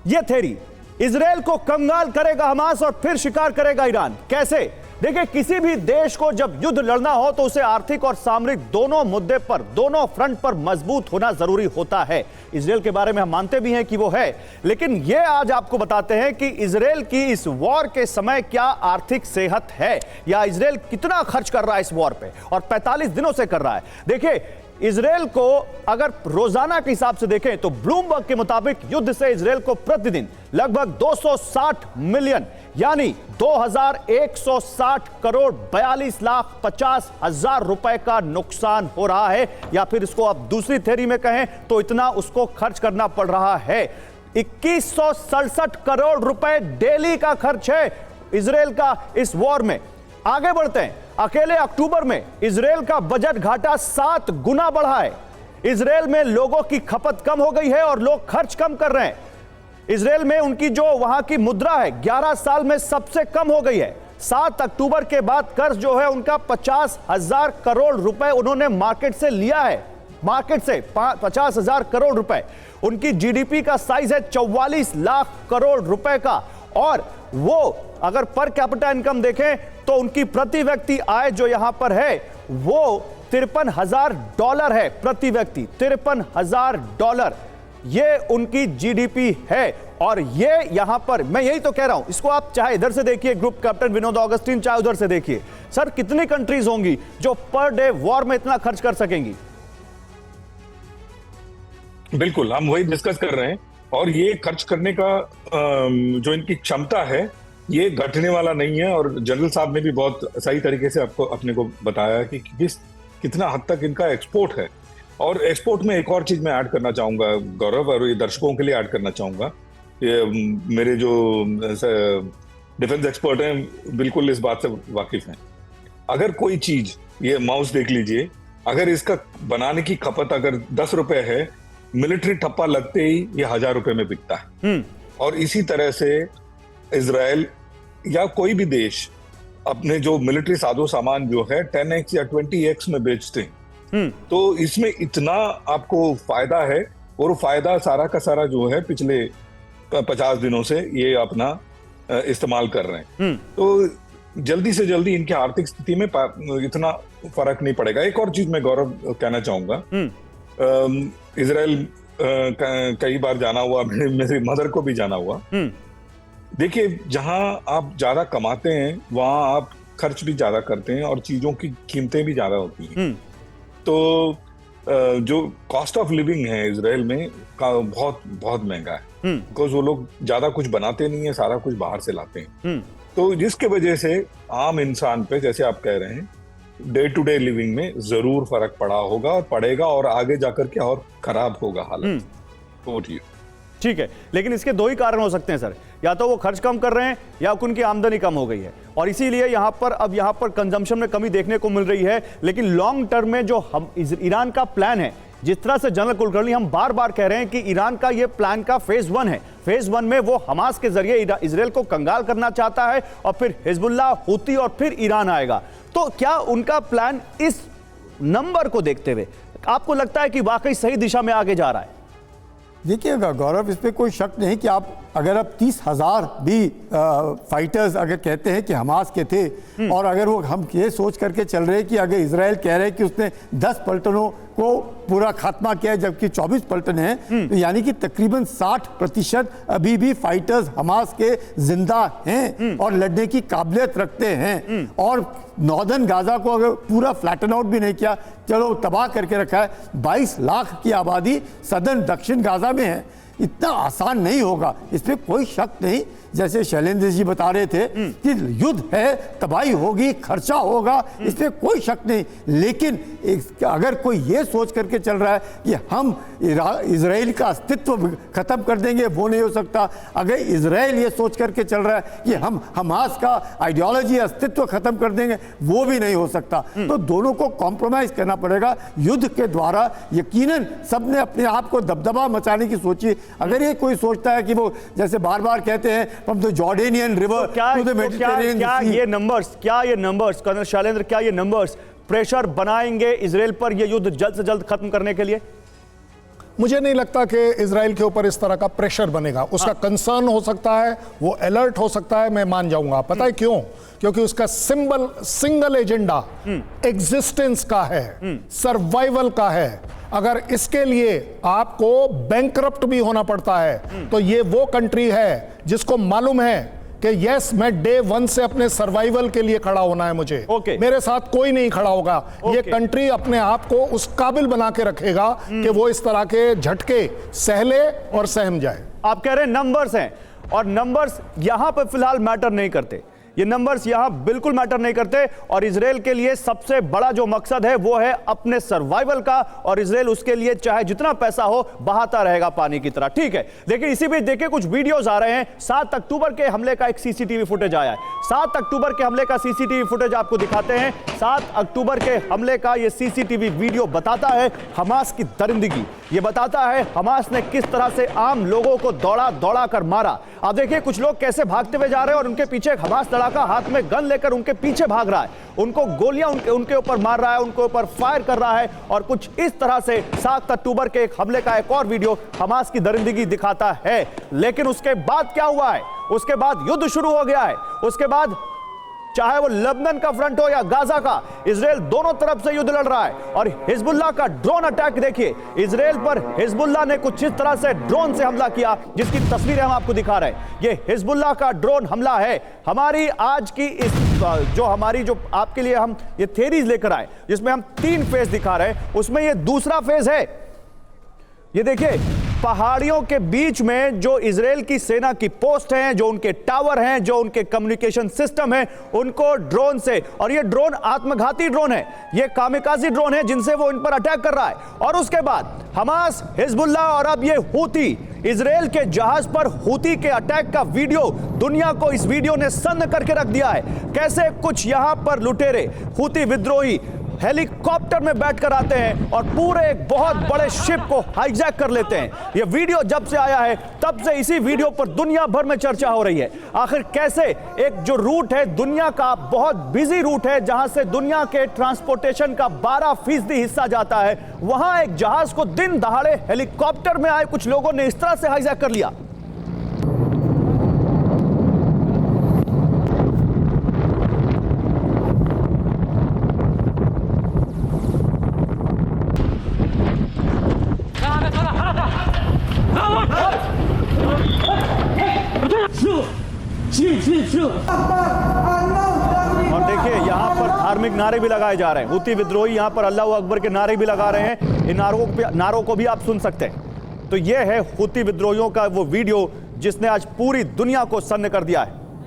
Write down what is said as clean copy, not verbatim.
यह theory Israel को कंगाल करेगा हमास और फिर शिकार करेगा ईरान। कैसे? देखिए, किसी भी देश को जब युद्ध लड़ना हो तो उसे आर्थिक और सामरिक दोनों मुद्दे पर, दोनों फ्रंट पर मजबूत होना जरूरी होता है। इजराइल के बारे में हम मानते भी हैं कि वो है, लेकिन यह आज आपको बताते हैं कि इजराइल की इस वॉर के समय क्या आर्थिक सेहत है, या इजराइल कितना खर्च कर रहा है इस वॉर पे, और 45 दिनों से कर रहा है। देखिए, इजराइल को अगर रोजाना के हिसाब से देखें तो ब्लूमबर्ग के मुताबिक युद्ध से इजराइल को प्रतिदिन लगभग 260 मिलियन यानी 2160 करोड़ 42,50,000 रुपए का नुकसान हो रहा है, या फिर इसको आप दूसरी थ्योरी में कहें तो इतना उसको खर्च करना पड़ रहा है। 2167 करोड़ रुपए डेली का खर्च है इजराइल का इस वॉर में। आगे बढ़ते हैं, अकेले अक्टूबर में इजराइल का बजट घाटा 7 गुना बढ़ा है। इजराइल में लोगों की खपत कम हो गई है और लोग खर्च कम कर रहे हैं। इजराइल में उनकी जो वहां की मुद्रा है 11 साल में सबसे कम हो गई है। 7 अक्टूबर के बाद कर्ज जो है उनका 50,000 करोड़ रुपए उन्होंने मार्केट से लिया है, मार्केट से 50,000 करोड़ रुपए। उनकी जीडीपी का साइज है 44 लाख करोड़ रुपए का, और वो अगर पर कैपिटा इनकम देखें तो उनकी प्रति व्यक्ति आय जो यहां पर है वो $53,000 है प्रति व्यक्ति। $53,000 ये उनकी जीडीपी है। और ये यहां पर मैं यही तो कह रहा हूं, इसको आप चाहे इधर से देखिए ग्रुप कैप्टन विनोद ऑगस्टीन, चाहे उधर से देखिए। सर, कितनी कंट्रीज होंगी जो पर डे वॉर में इतना खर्च कर सकेंगी? बिल्कुल, हम वही डिस्कस कर रहे हैं, और ये खर्च करने का जो इनकी क्षमता है ये घटने वाला नहीं है। और जनरल साहब ने भी बहुत सही तरीके से आपको अपने को बताया कि कितना हद तक इनका एक्सपोर्ट है। और एक्सपोर्ट में एक और चीज मैं ऐड करना चाहूंगा गौरव, और ये दर्शकों के लिए ऐड करना चाहूंगा। ये मेरे जो डिफेंस एक्सपर्ट हैं बिल्कुल इस बात से वाकिफ हैं। अगर कोई चीज, ये माउस देख लीजिए, अगर इसका बनाने की खपत अगर 10 रुपए है, मिलिट्री ठप्पा लगते ही ये 1000 रुपए में बिकता है। और इसी तरह से इजराइल या कोई भी देश अपने जो मिलिट्री साजो सामान जो है 10x या 20x में बेचते हैं। तो इसमें इतना आपको फायदा है, और फायदा सारा का सारा जो है पिछले 50 दिनों से ये अपना इस्तेमाल कर रहे हैं। तो जल्दी से जल्दी इनकी आर्थिक स्थिति में इतना फर्क नहीं पड़ेगा। एक और चीज मैं गौरव कहना चाहूंगा, इजराइल कई बार जाना हुआ, मेरी मदर को भी जाना हुआ। देखिए, जहां आप ज्यादा कमाते हैं वहां आप खर्च भी ज्यादा करते हैं और चीजों की कीमतें भी ज्यादा होती हैं। तो जो कॉस्ट ऑफ लिविंग है इजराइल में का बहुत बहुत महंगा है, बिकॉज वो लोग ज्यादा कुछ बनाते नहीं है, सारा कुछ बाहर से लाते हैं। तो जिसके वजह से आम इंसान पे, जैसे आप कह रहे हैं, डे टू डे लिविंग में जरूर फर्क पड़ा होगा और पड़ेगा, और आगे जाकर के और खराब होगा हालत। ठीक है, लेकिन इसके दो ही कारण हो सकते हैं सर, या तो वो खर्च कम कर रहे हैं या उनकी आमदनी कम हो गई है, और इसीलिए यहां पर कंजम्पशन में कमी देखने को मिल रही है। लेकिन लॉन्ग टर्म में जो ईरान का प्लान है, जिस तरह से जनरल कुलकर्णी हम बार बार कह रहे हैं कि ईरान का ये प्लान का फेज 1 है। फेज 1 में वो हमास के जरिए इजराइल को कंगाल करना चाहता है, और फिर हिजबुल्लाह, हूती और फिर ईरान आएगा। तो क्या उनका प्लान इस नंबर को देखते हुए आपको लगता है कि वाकई सही दिशा में आगे जा रहा है? देखिएगा गौरव, इस पे कोई शक नहीं कि अगर आप 30,000 भी फाइटर्स अगर कहते हैं कि हमास के थे, और अगर वो हम ये सोच करके चल रहे हैं कि अगर इजराइल कह रहे हैं कि उसने 10 पलटनों को पूरा खात्मा किया है जबकि 24 पलटन हैं, तो यानी कि तकरीबन 60% अभी भी फाइटर्स हमास के जिंदा हैं और लड़ने की काबिलियत रखते हैं। और नॉर्दर्न गाजा को अगर पूरा फ्लैटन आउट भी नहीं किया, चलो तबाह करके रखा है। 22 लाख की आबादी सदर्न दक्षिण गाजा में है, इतना आसान नहीं होगा, इस पर कोई शक नहीं। जैसे शैलेंद्र जी बता रहे थे कि युद्ध है, तबाही होगी, खर्चा होगा, इस पर कोई शक नहीं। लेकिन अगर कोई ये सोच करके चल रहा है कि हम इजराइल का अस्तित्व खत्म कर देंगे, वो नहीं हो सकता। अगर इजराइल ये सोच करके चल रहा है कि हम हमास का आइडियोलॉजी, अस्तित्व खत्म कर देंगे, वो भी नहीं हो सकता। तो दोनों को कॉम्प्रोमाइज करना पड़ेगा युद्ध के द्वारा। यकीनन सबने अपने आप को दबदबा मचाने की सोची। अगर ये कोई सोचता है कि वो जैसे बार बार कहते हैं from the Jordanian river to the Mediterranean, क्या ये नंबर्स कर्नल शैलेंद्र, क्या ये नंबर्स प्रेशर बनाएंगे इजराइल पर ये युद्ध जल्द से जल्द खत्म करने के लिए? मुझे नहीं लगता कि इजराइल के ऊपर इस तरह का प्रेशर बनेगा। उसका कंसर्न हो सकता है, वो अलर्ट हो सकता है, मैं मान जाऊंगा। पता है क्यों? क्योंकि उसका सिंगल एजेंडा एग्जिस्टेंस का है, सर्वाइवल का है। अगर इसके लिए आपको बैंकरप्ट भी होना पड़ता है तो ये वो कंट्री है जिसको मालूम है कि यस, मैं डे 1 से अपने सर्वाइवल के लिए खड़ा होना है मुझे। मेरे साथ कोई नहीं खड़ा होगा। ये कंट्री अपने आप को उस काबिल बना के रखेगा कि वो इस तरह के झटके सहले और सहम जाए। आप कह रहे हैं नंबर्स हैं, और नंबर्स यहां पर फिलहाल मैटर नहीं करते। ये नंबर्स यहां बिल्कुल मैटर नहीं करते, और इजराइल के लिए सबसे बड़ा जो मकसद है वो है अपने सर्वाइवल का, और इजराइल उसके लिए चाहे जितना पैसा हो बहाता रहेगा पानी की तरह। ठीक है, लेकिन इसी बीच देखिए कुछ वीडियोस आ रहे हैं। 7 अक्टूबर के हमले का एक सीसीटीवी फुटेज आया है। 7 अक्टूबर के हमले का सीसीटीवी फुटेज आपको दिखाते हैं। 7 अक्टूबर के हमले का ये सीसीटीवी वीडियो बताता है हमास की दरिंदगी। ये बताता है हमास ने किस तरह से आम लोगों को दौड़ा दौड़ा कर मारा। आप देखिए कुछ लोग कैसे भागते हुए जा रहे हैं, और उनके पीछे एक हमास लड़ाका हाथ में गन लेकर उनके पीछे भाग रहा है, उनको गोलियां उनके ऊपर मार रहा है, उनके ऊपर फायर कर रहा है। और कुछ इस तरह से 7 अक्टूबर के एक हमले का एक और वीडियो हमास की दरिंदगी दिखाता है। लेकिन उसके बाद क्या हुआ है? उसके बाद युद्ध शुरू हो गया है। उसके बाद चाहे वो लेबनान का फ्रंट हो या गाजा का, इजराइल दोनों तरफ से युद्ध लड़ रहा है। और हिजबुल्लाह का ड्रोन अटैक देखिए, इजराइल पर हिजबुल्लाह ने कुछ इस तरह से ड्रोन से हमला किया जिसकी तस्वीरें हम आपको दिखा रहे हैं। ये हिजबुल्लाह का ड्रोन हमला है। हमारी आज की इस जो आपके लिए हम ये थ्योरीज लेकर आए, जिसमें हम 3 फेज दिखा रहे हैं, उसमें ये दूसरा फेज है। ये देखिए पहाड़ियों के बीच में जो इजराइल की सेना की पोस्ट हैं, जो उनके टावर हैं, जो उनके कम्युनिकेशन सिस्टम हैं, उनको ड्रोन से, और ये ड्रोन आत्मघाती ड्रोन है, ये कामिकाजी ड्रोन है जिनसे वो इन पर अटैक कर रहा है। और उसके बाद हमास, हिजबुल्लाह और अब ये हूती, इजराइल के जहाज पर हूती के अटैक का वीडियो, दुनिया को इस वीडियो ने सन्न करके रख दिया है। कैसे कुछ यहां पर लुटेरे हूती विद्रोही हेलीकॉप्टर में बैठकर आते हैं और पूरे एक बहुत बड़े शिप को हाईजैक कर लेते हैं। यह वीडियो जब से आया है तब से इसी वीडियो पर दुनिया भर में चर्चा हो रही है। आखिर कैसे एक जो रूट है, दुनिया का बहुत बिजी रूट है, जहां से दुनिया के ट्रांसपोर्टेशन का 12% हिस्सा जाता है, वहां एक जहाज को दिन दहाड़े हेलीकॉप्टर में आए कुछ लोगों ने इस तरह से हाईजैक कर लिया। और देखिए यहां पर धार्मिक नारे भी लगाए जा रहे हैं। हूती विद्रोही यहां पर अल्लाह अकबर के नारे भी लगा रहे हैं। इन नारों को भी आप सुन सकते हैं। तो यह है हूती विद्रोहियों का वो वीडियो जिसने आज पूरी दुनिया को सन्न कर दिया है।